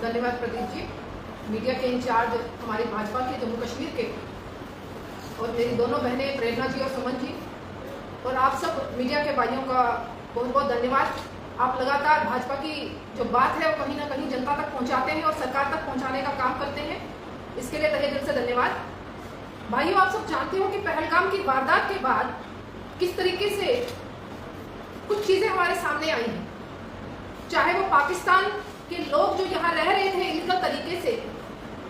धन्यवाद प्रदीप जी। मीडिया के इंचार्ज हमारी भाजपा के जम्मू कश्मीर के और मेरी दोनों बहनें प्रेरणा जी और सुमन जी और आप सब मीडिया के भाइयों का बहुत बहुत धन्यवाद। आप लगातार भाजपा की जो बात है वो कहीं ना कहीं जनता तक पहुंचाते हैं और सरकार तक पहुंचाने का काम करते हैं, इसके लिए तहे दिल से धन्यवाद। भाइयों, आप सब जानते हो कि पहलगाम की वारदात के बाद किस तरीके से कुछ चीजें हमारे सामने आई हैं। चाहे वो पाकिस्तान के लोग जो यहाँ रह रहे थे इलीगल तरीके से,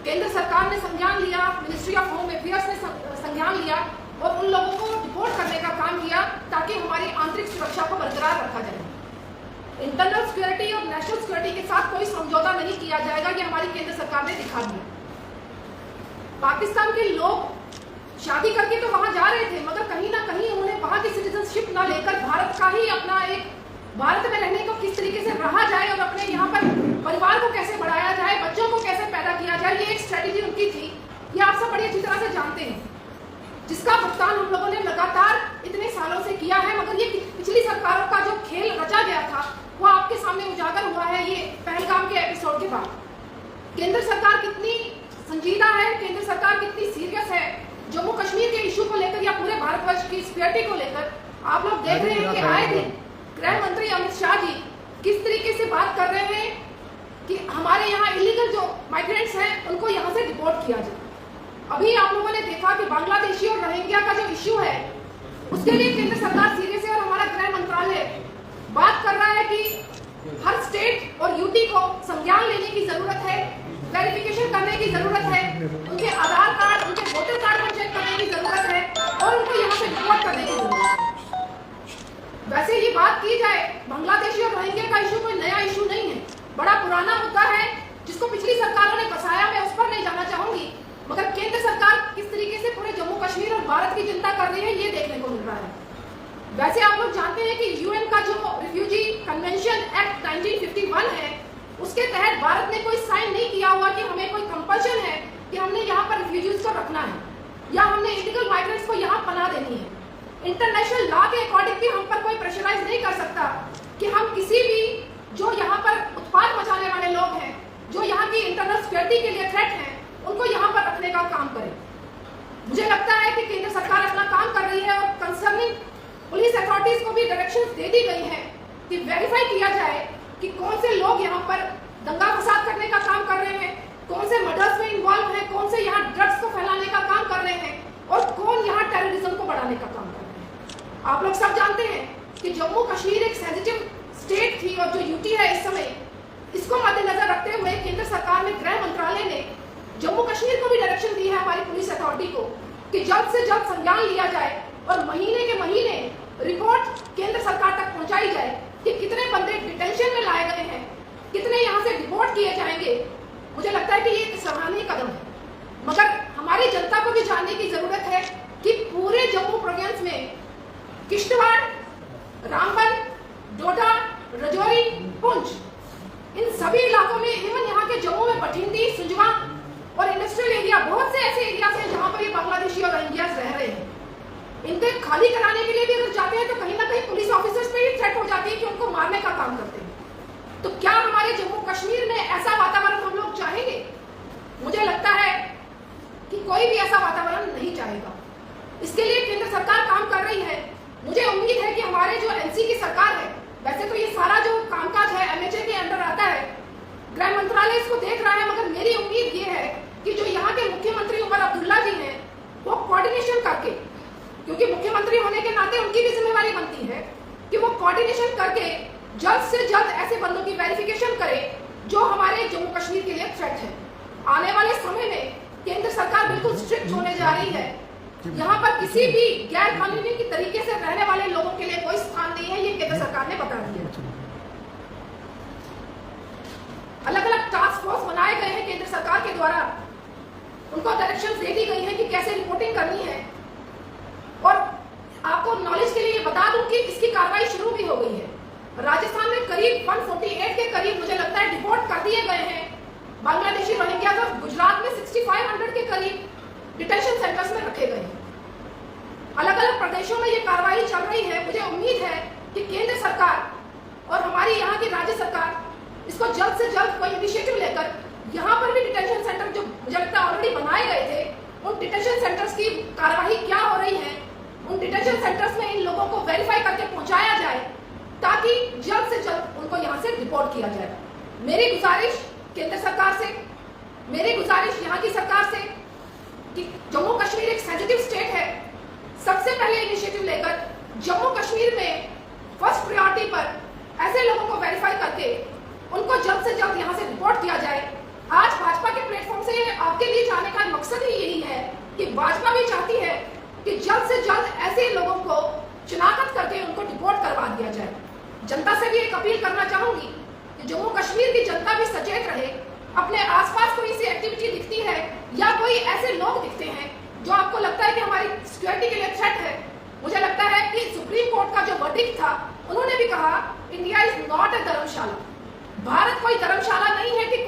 केंद्र सरकार ने संज्ञान लिया, मिनिस्ट्री ऑफ होम अफेयर्स ने संज्ञान लिया और उन लोगों को डिपोर्ट करने का काम किया ताकि हमारी आंतरिक सुरक्षा को बरकरार रखा जाए। इंटरनल सिक्योरिटी और नेशनल सिक्योरिटी के साथ कोई समझौता नहीं किया जाएगा, ये हमारी केंद्र सरकार ने दिखा दिया। पाकिस्तान के लोग शादी करके तो वहां जा रहे थे, मगर कहीं ना कहीं उन्हें वहां की सिटीजनशिप न लेकर भारत का ही अपना एक भारत में रहने को किस तरीके से रहा जाए और अपने यहाँ पर परिवार को कैसे बढ़ाया जाए, बच्चों को कैसे पैदा किया जाए, ये एक स्ट्रेटेजी उनकी थी। ये आप सब बड़ी अच्छी तरह से जानते हैं, जिसका भुगतान हम लोगों ने लगातार इतने सालों से किया है। मगर ये पिछली सरकारों का जो खेल रचा गया था वो आपके सामने उजागर हुआ है ये पहलगाम के एपिसोड के बाद। केंद्र सरकार कितनी संजीदा है, केंद्र सरकार कितनी सीरियस है जम्मू कश्मीर के इशू को लेकर या पूरे भारतवर्ष की सिक्योरिटी को लेकर। आप लोग देख रहे हैं कि आए दिन गृह मंत्री अमित शाह जी किस तरीके से बात कर रहे हैं कि हमारे यहाँ इलीगल जो माइग्रेंट्स हैं उनको यहाँ से डिपोर्ट किया जाए। अभी आप लोगों ने देखा कि बांग्लादेशी और रोहिंग्या का जो इश्यू है उसके लिए केंद्र सरकार सीरियस है और हमारा गृह मंत्रालय बात कर रहा है कि हर स्टेट और यूटी को संज्ञान लेने की जरूरत है, वेरिफिकेशन करने की जरूरत है, उनके आधार कार्ड, उनके वोटर कार्ड को चेक करने की जरूरत है और उनको यहाँ से डिपोर्ट करने की जरूरत है। वैसे ये बात की जाए, बांग्लादेशी और रोहिंग्या का इशू कोई नया इशू नहीं है, बड़ा पुराना मुद्दा है जिसको पिछली सरकारों ने बसाया। मैं उस पर नहीं जाना चाहूंगी, मगर केंद्र सरकार किस तरीके से पूरे जम्मू कश्मीर और भारत की चिंता कर रही है ये देखने को मिल रहा है। वैसे आप लोग जानते हैं कि यूएन का जो रिफ्यूजी कन्वेंशन एक्ट 1951 है उसके तहत भारत ने कोई साइन नहीं किया हुआ कि हमें कोई कंपल्शन है कि हमने यहाँ पर रिफ्यूजीज को रखना है या हमने इलीगल माइग्रेंट्स को यहाँ पनाह देनी है। इंटरनेशनल लॉ के अकॉर्डिंग भी हम पर कोई प्रेशराइज नहीं कर सकता कि हम किसी भी जो यहाँ पर उत्पाद मचाने वाले लोग हैं, जो यहाँ की इंटरनल सिक्योरिटी के लिए थ्रेट हैं, उनको यहाँ पर रखने का काम करें। मुझे लगता है कि केंद्र सरकार अपना काम कर रही है और कंसर्निंग पुलिस अथॉरिटीज को भी डायरेक्शंस दे दी गई हैं कि वेरीफाई किया जाए कि कौन से लोग यहाँ पर दंगा फसाद करने का काम कर रहे हैं, कौन से मर्डर्स में इन्वॉल्व हैं, कौन से यहाँ ड्रग्स को फैलाने का काम कर रहे हैं और कौन यहाँ टेररिज्म को बढ़ाने का काम कर रहे हैं। आप लोग सब जानते हैं कि जम्मू कश्मीर एक सेंसिटिव स्टेट थी और जो यूटी है इस समय, इसको मद्देनजर रखते हुए केंद्र सरकार ने, गृह मंत्रालय ने जम्मू कश्मीर को भी डायरेक्शन दी है हमारी पुलिस अथॉरिटी को कि जल्द से जल्द संज्ञान लिया जाए और महीने के महीने रिपोर्ट केंद्र सरकार तक पहुंचाई जाए कि कितने बंदे डिटेंशन में लाए गए हैं, कितने यहाँ से डिपोर्ट किए जाएंगे। मुझे लगता है कि ये एक सराहनीय कदम है, मगर हमारी जनता को भी जानने की जरूरत है कि पूरे जम्मू प्रोविंस में किश्तवाड़, रामबन, डोडा, राजौरी, पुंछ, इन सभी इलाकों में, इवन यहाँ के जम्मू में बठिंडी, सुजवा और इंडस्ट्रियल एरिया, बहुत से ऐसे एरियाज हैं जहाँ पर ये बांग्लादेशी और रोहिंग्यास रह रहे हैं। इनके खाली कराने के लिए भी अगर जाते हैं तो कहीं ना कहीं पुलिस ऑफिसर्स पे ही थ्रेट हो जाती है कि उनको मारने का काम करते हैं। तो क्या हमारे जम्मू कश्मीर में ऐसा वातावरण हम लोग चाहेंगे? मुझे लगता है कि कोई भी ऐसा वातावरण नहीं चाहेगा। इसके लिए केंद्र सरकार काम कर रही है। मुझे उम्मीद है कि हमारे जो एनसी की सरकार है, वैसे तो ये सारा जो कामकाज है एमएचए के अंडर आता है, गृह मंत्रालय इसको देख रहा है, मगर मेरी उम्मीद ये है कि जो यहाँ के मुख्यमंत्री उमर अब्दुल्ला जी हैं वो कोऑर्डिनेशन करके, क्योंकि मुख्यमंत्री होने के नाते उनकी भी जिम्मेवारी बनती है कि वो कोऑर्डिनेशन करके जल्द से जल्द ऐसे बंदों की वेरिफिकेशन करे जो हमारे जम्मू कश्मीर के लिए थ्रेट है। आने वाले समय में केंद्र सरकार बिल्कुल स्ट्रिक्ट होने जा रही है। यहाँ पर किसी भी गैर कानूनी की तरीके से रहने वाले लोगों के लिए कोई स्थान नहीं है, ये केंद्र सरकार ने बता दिया। अलग अलग टास्क फोर्स बनाए गए हैं केंद्र सरकार के द्वारा, उनको डायरेक्शंस दे दी गई है कि कैसे रिपोर्टिंग करनी है। और आपको नॉलेज के लिए बता दूं कि इसकी कार्रवाई शुरू भी हो गई है। राजस्थान में करीब 148 के करीब मुझे लगता है डिपोर्ट कर दिए गए हैं बांग्लादेशी रोहिंग्या, और गुजरात में 6500 के करीब डिटेंशन सेंटर्स में रखे गए हैं। अलग अलग प्रदेशों में ये कार्रवाई चल रही है। मुझे उम्मीद है कि केंद्र सरकार और हमारी यहाँ की राज्य सरकार इसको जल्द से जल्द कोई इनिशिएटिव लेकर किया जाए। मेरी गुजारिश केंद्र सरकार से, मेरी गुजारिश यहाँ की सरकार से कि जम्मू कश्मीर एक सेंसिटिव स्टेट है, सबसे पहले इनिशिएटिव लेकर जम्मू कश्मीर में फर्स्ट प्रायोरिटी पर ऐसे लोगों को वेरीफाई करके उनको जल्द से जल्द यहाँ से रिपोर्ट किया जाए। आज भाजपा के प्लेटफॉर्म से आपके लिए जाने का मकसद ही यही है कि भाजपा भी चाहती है कि जल्द से जल्द ऐसे लोगों को शिनाख्त करके उनको डिपोर्ट करवा दिया जाए। जनता से भी एक अपील करना चाहूंगी कि जम्मू कश्मीर की जनता भी सचेत रहे। अपने आसपास कोई सी एक्टिविटी दिखती है या कोई ऐसे लोग दिखते हैं जो आपको लगता है कि हमारी सिक्योरिटी के लिए थ्रेट है, मुझे लगता है कि सुप्रीम कोर्ट का जो वर्डिक्ट था, उन्होंने भी कहा इंडिया इज नॉट ए धर्मशाला। भारत कोई धर्मशाला नहीं है कि